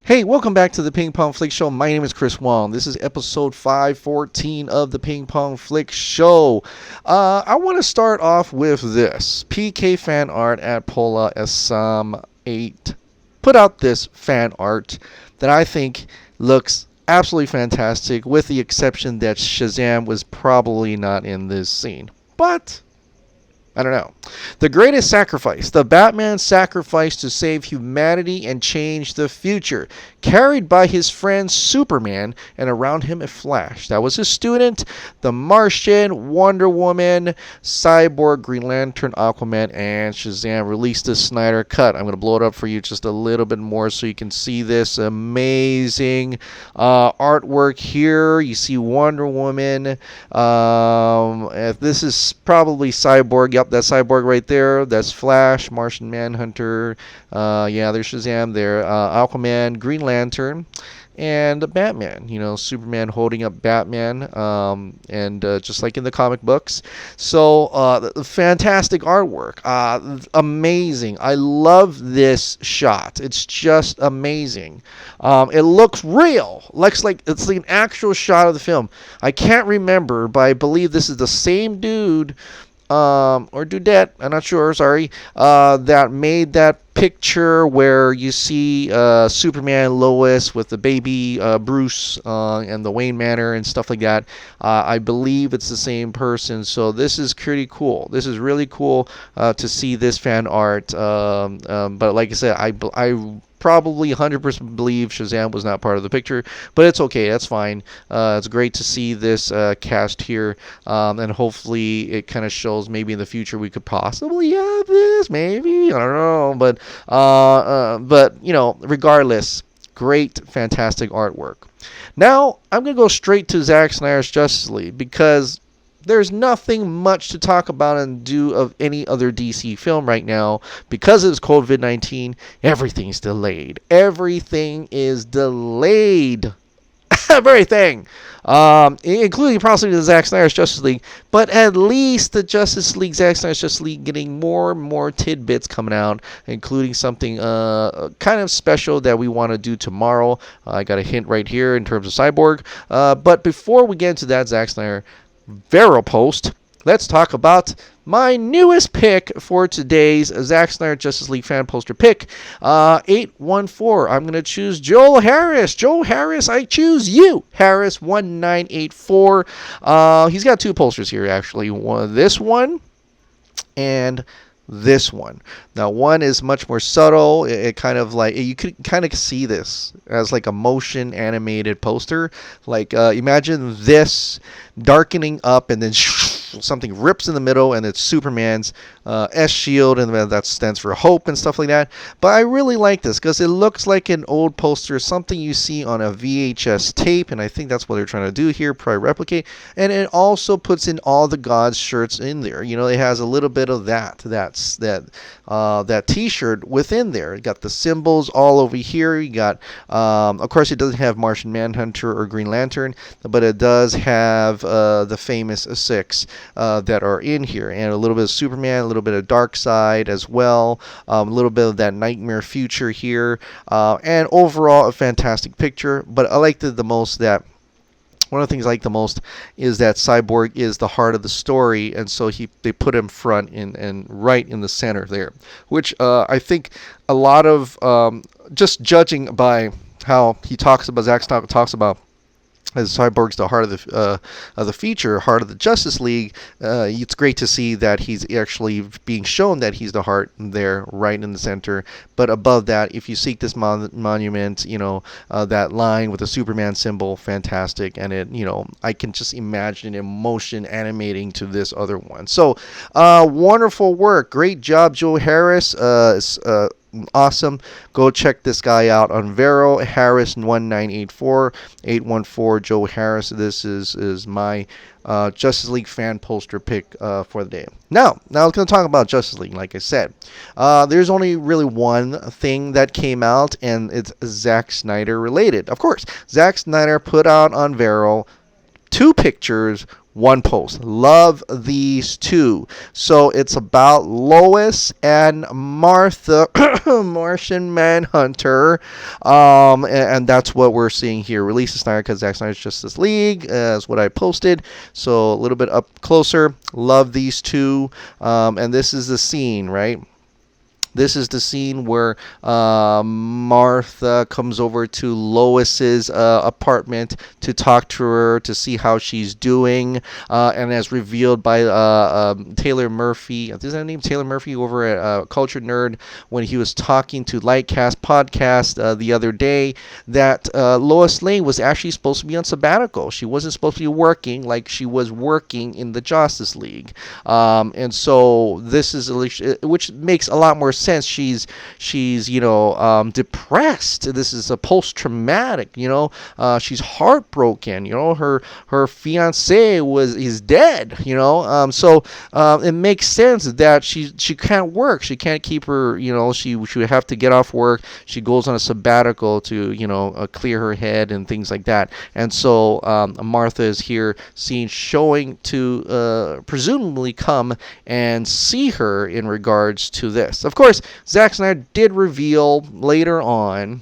Hey, welcome back to the Ping Pong Flix Show. My name is Chris Wong. This is episode 514 of the Ping Pong Flix Show. I want to start off with this. PK Fan Art at Pola Assam 8 put out this fan art that I think looks absolutely fantastic, with the exception that Shazam was probably not in this scene. But I don't know. The greatest sacrifice. The Batman sacrifice to save humanity and change the future. Carried by his friend Superman, and around him a Flash. That was his student. The Martian, Wonder Woman, Cyborg, Green Lantern, Aquaman, and Shazam released the Snyder Cut. I'm going to blow it up for you just a little bit more so you can see this amazing artwork here. You see Wonder Woman. This is probably Cyborg. Yep, that's Cyborg right there. That's Flash, Martian Manhunter. There's Shazam there. Aquaman, Green Lantern, and Batman. You know, Superman holding up Batman, and just like in the comic books. So, fantastic artwork. Amazing. I love this shot. It's just amazing. It looks real. Looks like it's like an actual shot of the film. I can't remember, but I believe this is the same dude or dudette, I'm not sure, sorry, that made that picture where you see Superman, Lois with the baby Bruce and the Wayne Manor and stuff like that. I believe it's the same person, so this is pretty cool. This is really cool to see this fan art, but like I said, I probably 100% believe Shazam was not part of the picture, but it's okay. That's fine. It's great to see this cast here, and hopefully it kind of shows maybe in the future we could possibly have this. Maybe, I don't know, but you know, regardless, great, fantastic artwork. Now I'm gonna go straight to Zack Snyder's Justice League because there's nothing much to talk about and do of any other DC film right now because of COVID-19. Everything's delayed. Everything is delayed. Everything. Including possibly the Zack Snyder's Justice League. But at least the Justice League, Zack Snyder's Justice League, getting more and more tidbits coming out, including something kind of special that we want to do tomorrow. I got a hint right here in terms of Cyborg. But before we get into that Zack Snyder Vero post, let's talk about my newest pick for today's Zack Snyder Justice League fan poster pick. 814. I'm going to choose Joel Harris. Joel Harris, I choose you. Harris 1984. He's got two posters here, actually. This one and this one. Now, one is much more subtle. It kind of like, you could kind of see this as like a motion animated poster. Like, imagine this darkening up and then something rips in the middle, and it's Superman's S shield, and that stands for hope and stuff like that. But I really like this because it looks like an old poster, something you see on a VHS tape, and I think that's what they're trying to do here, probably replicate. And it also puts in all the gods shirts in there. You know, it has a little bit of that T-shirt within there. It got the symbols all over here. You got, of course, it doesn't have Martian Manhunter or Green Lantern, but it does have the famous six that are in here, and a little bit of Superman, a little bit of Darkseid as well, a little bit of that nightmare future here, and overall a fantastic picture. But I liked it the most that one of the things I like the most is that Cyborg is the heart of the story, and so they put him front and right in the center there, which I think a lot of, just judging by how he talks about, Zack talks about, as Cyborg's the heart of the feature, heart of the Justice League. It's great to see that he's actually being shown that he's the heart there, right in the center. But above that, if you seek this monument, you know, that line with the Superman symbol, fantastic. And it, you know, I can just imagine emotion animating to this other one. So, wonderful work, great job, Joe Harris. Awesome. Go check this guy out on Vero. Harris 1984 814 Joe Harris. This is my Justice League fan poster pick for the day. Now I was going to talk about Justice League. Like I said, there's only really one thing that came out, and it's Zack Snyder related. Of course, Zack Snyder put out on Vero two pictures one post. Love these two. So it's about Lois and Martha, Martian Manhunter, and that's what we're seeing here. Release of Snyder Cut, Zack Snyder's Justice League is what I posted. So a little bit up closer. Love these two, and this is the scene, right? This is the scene where Martha comes over to Lois's apartment to talk to her, to see how she's doing, and as revealed by Taylor Murphy. Is that name? Taylor Murphy over at Culture Nerd, when he was talking to Lightcast Podcast the other day, that Lois Lane was actually supposed to be on sabbatical. She wasn't supposed to be working like she was working in the Justice League. And so this is, which makes a lot more sense. She's depressed. This is a post-traumatic, she's heartbroken, her fiance is dead, so it makes sense that she can't work. She can't keep her, she would have to get off work. She goes on a sabbatical to, clear her head and things like that. And so Martha is here showing to presumably come and see her in regards to this. Of course, Zack Snyder did reveal later on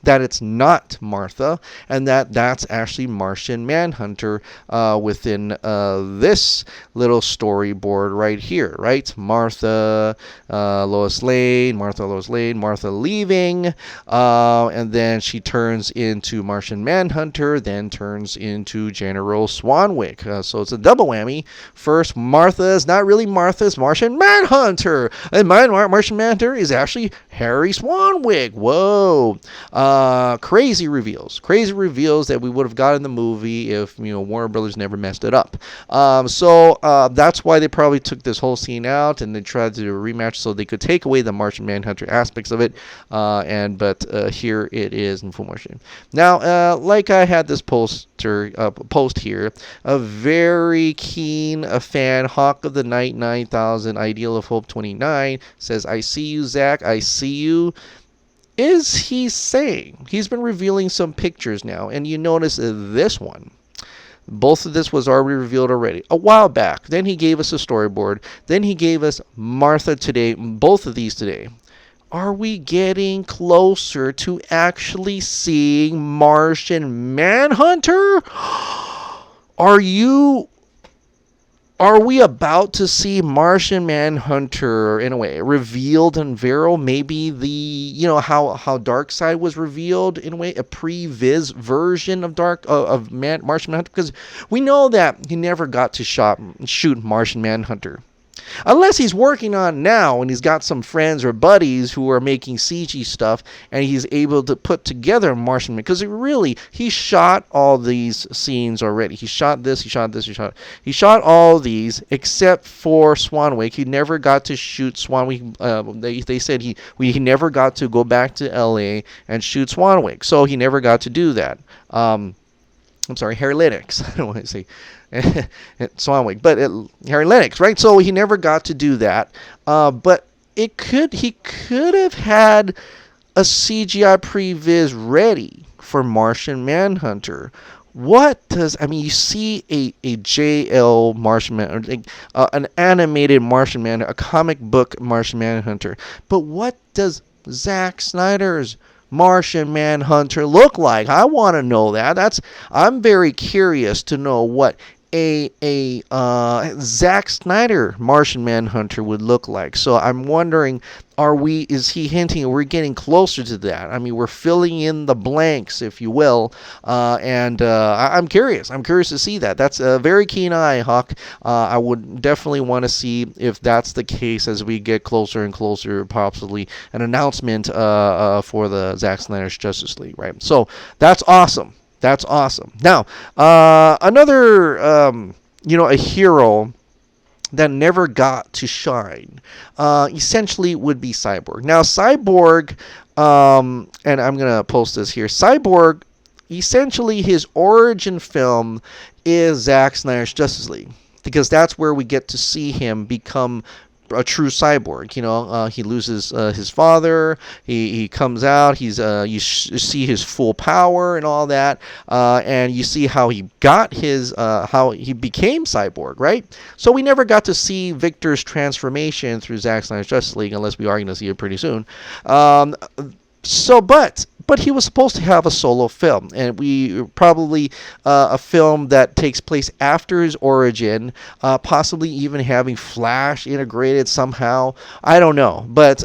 that it's not Martha, and that's actually Martian Manhunter within this little storyboard right here, right? Martha, Lois Lane, Martha leaving, and then she turns into Martian Manhunter, then turns into General Swanwick. So it's a double whammy. First, Martha is not really Martha, it's Martian Manhunter, and Martian Manhunter is actually Harry Swanwick. Whoa. Crazy reveals that we would have got in the movie if Warner Brothers never messed it up. So that's why they probably took this whole scene out and they tried to do a rematch so they could take away the Martian Manhunter aspects of it. But here it is in full motion. Now, like I had this post here, a very keen fan, Hawk of the Night 9000, Ideal of Hope 29 says, "I see you, Zach. I see you." Is he saying? He's been revealing some pictures now, and you notice this one. Both of this was already revealed already a while back. Then he gave us a storyboard. Then he gave us Martha today, both of these today. Are we getting closer to actually seeing Martian Manhunter? Are we about to see Martian Manhunter, in a way, revealed and unveiled? Maybe how Darkseid was revealed, in a way, a pre-viz version of Martian Manhunter? Because we know that he never got to shoot Martian Manhunter. Unless he's working on now and he's got some friends or buddies who are making CG stuff and he's able to put together Martian Man. Because he shot all these scenes already. He shot this, he shot all these except for Swanwick. He never got to shoot Swanwick. They said he never got to go back to LA and shoot Swanwick. So he never got to do that. I'm sorry, Harry Lennox. I don't want to say Swanwick, but Harry Lennox, right? So he never got to do that. But he could have had a CGI previs ready for Martian Manhunter. You see a JL Martian Manhunter, an animated Martian Manhunter, a comic book Martian Manhunter. But what does Zack Snyder's Martian Manhunter look like? I want to know that. I'm very curious to know what a Zack Snyder Martian Manhunter would look like. So I'm wondering, is he hinting we're getting closer to that? I mean, we're filling in the blanks, if you will, and I'm curious. I'm curious to see that. That's a very keen eye, Hawk. I would definitely want to see if that's the case as we get closer and closer, possibly an announcement for the Zack Snyder's Justice League, right? So that's awesome. That's awesome. Now, another, a hero that never got to shine, essentially would be Cyborg. Now, Cyborg, and I'm going to post this here. Cyborg, essentially his origin film is Zack Snyder's Justice League, because that's where we get to see him become a true cyborg. He loses his father. He comes out. See his full power and all that, and you see how he got his how he became cyborg, right? So we never got to see Victor's transformation through Zack Snyder's Justice League, unless we are going to see it pretty soon. But he was supposed to have a solo film, and we probably a film that takes place after his origin, possibly even having Flash integrated somehow. I don't know, but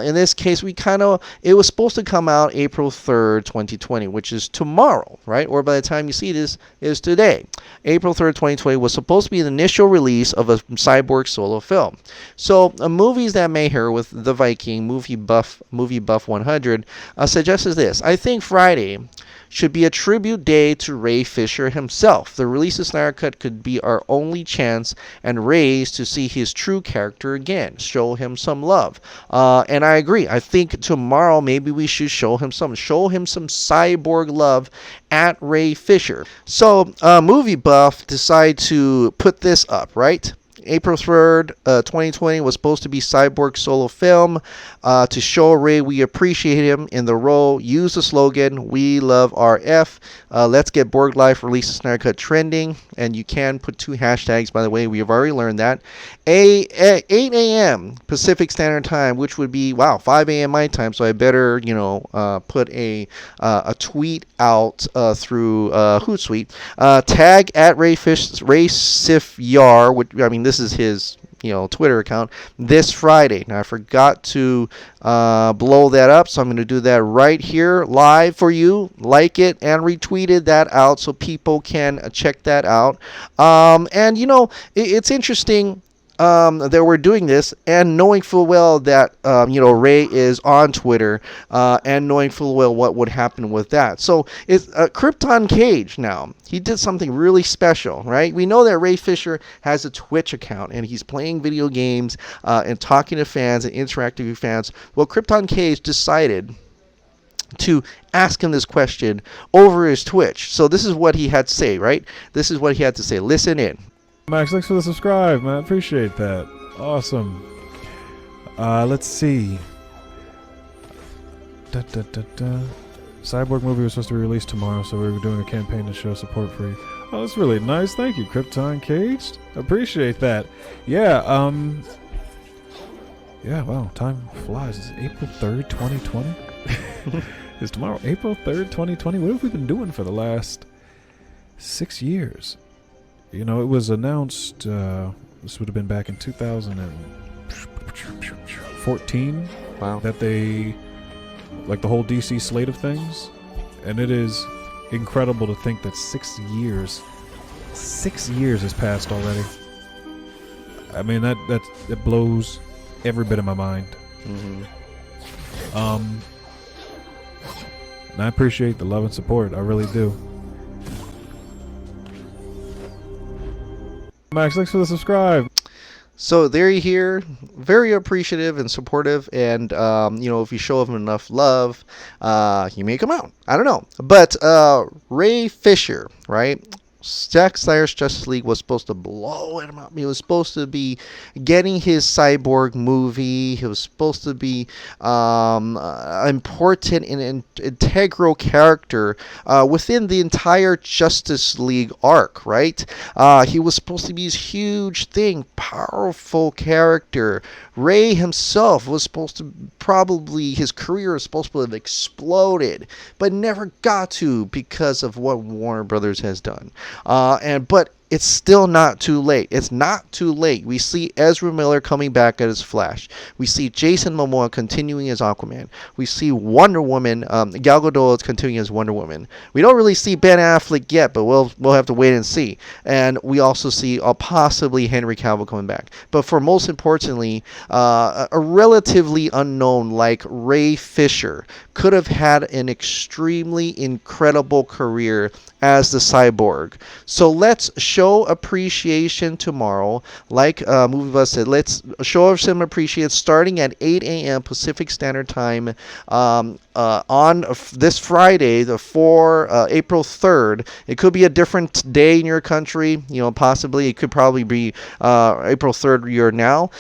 in this case, it was supposed to come out April 3rd, 2020, which is tomorrow, right? Or by the time you see this, is today. April 3rd, 2020 was supposed to be the initial release of a Cyborg solo film. So movies that may hear with the Viking movie buff 100 suggests this. I think Friday should be a tribute day to Ray Fisher himself. The release of Snyder Cut could be our only chance and Ray's to see his true character again, show him some love. And I agree. I think tomorrow maybe we should show him some cyborg love at Ray Fisher. So Movie Buff decided to put this up, right? April 3rd, 2020 was supposed to be Cyborg solo film to show Ray we appreciate him in the role. Use the slogan, "We love RF." Let's get Borg Life release the Snyder Cut trending. And you can put 2 hashtags, by the way. We have already learned that. 8 a.m. Pacific Standard Time, which would be, 5 a.m. my time. So I better, put a tweet out through Hootsuite. Tag at Ray Sif Yar, which, this is his Twitter account, this Friday. Now I forgot to blow that up, so I'm going to do that right here live for you. Like it and retweeted that out so people can check that out. And it's interesting that we're doing this, and knowing full well that Ray is on Twitter, and knowing full well what would happen with that. So it's Krypton Cage now. He did something really special, right? We know that Ray Fisher has a Twitch account, and he's playing video games and talking to fans and interacting with fans. Well, Krypton Cage decided to ask him this question over his Twitch. So this is what he had to say, right? This is what he had to say. Listen in. Max, thanks for the subscribe, man. I appreciate that. Awesome. Let's see. Cyborg movie was supposed to be released tomorrow, so we were doing a campaign to show support for you. Oh, that's really nice. Thank you, Krypton Caged. Appreciate that. Yeah, wow, time flies. It's April 3rd, 2020. Is tomorrow April 3rd, 2020? What have we been doing for the last 6 years? It was announced, this would have been back in 2014. Wow. That they, the whole DC slate of things. And it is incredible to think that 6 years has passed already. That blows every bit of my mind. Mm-hmm. And I appreciate the love and support. I really do. Max, thanks for the subscribe. So there you hear, very appreciative and supportive, and if you show him enough love, you may come out. I don't know, but Ray Fisher, right? Zack Snyder's Justice League was supposed to blow him up. He was supposed to be getting his Cyborg movie. He was supposed to be important and integral character within the entire Justice League arc, right? He was supposed to be this huge thing, powerful character. Ray himself was supposed to his career was supposed to have exploded, but never got to because of what Warner Brothers has done. But it's still not too late. It's not too late. We see Ezra Miller coming back as Flash. We see Jason Momoa continuing as Aquaman. We see Wonder Woman, Gal Gadot continuing as Wonder Woman. We don't really see Ben Affleck yet, but we'll have to wait and see. And we also see possibly Henry Cavill coming back. But for most importantly, a relatively unknown like Ray Fisher could have had an extremely incredible career as the Cyborg. So let's show show appreciation tomorrow. Like Movie Buzz said, let's show some appreciation starting at 8 a.m. Pacific Standard Time on this Friday, April 3rd. It could be a different day in your country. Possibly it could probably be April 3rd year now.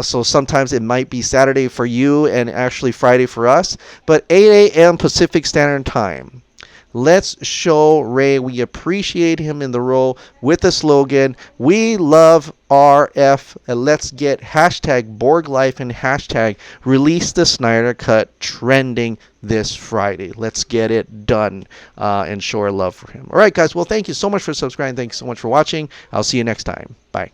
So sometimes it might be Saturday for you and actually Friday for us. But 8 a.m. Pacific Standard Time. Let's show Ray we appreciate him in the role with the slogan, "We love RF," and let's get hashtag BorgLife and hashtag Release the Snyder Cut trending this Friday. Let's get it done and show our love for him. All right, guys. Well, thank you so much for subscribing. Thank you so much for watching. I'll see you next time. Bye.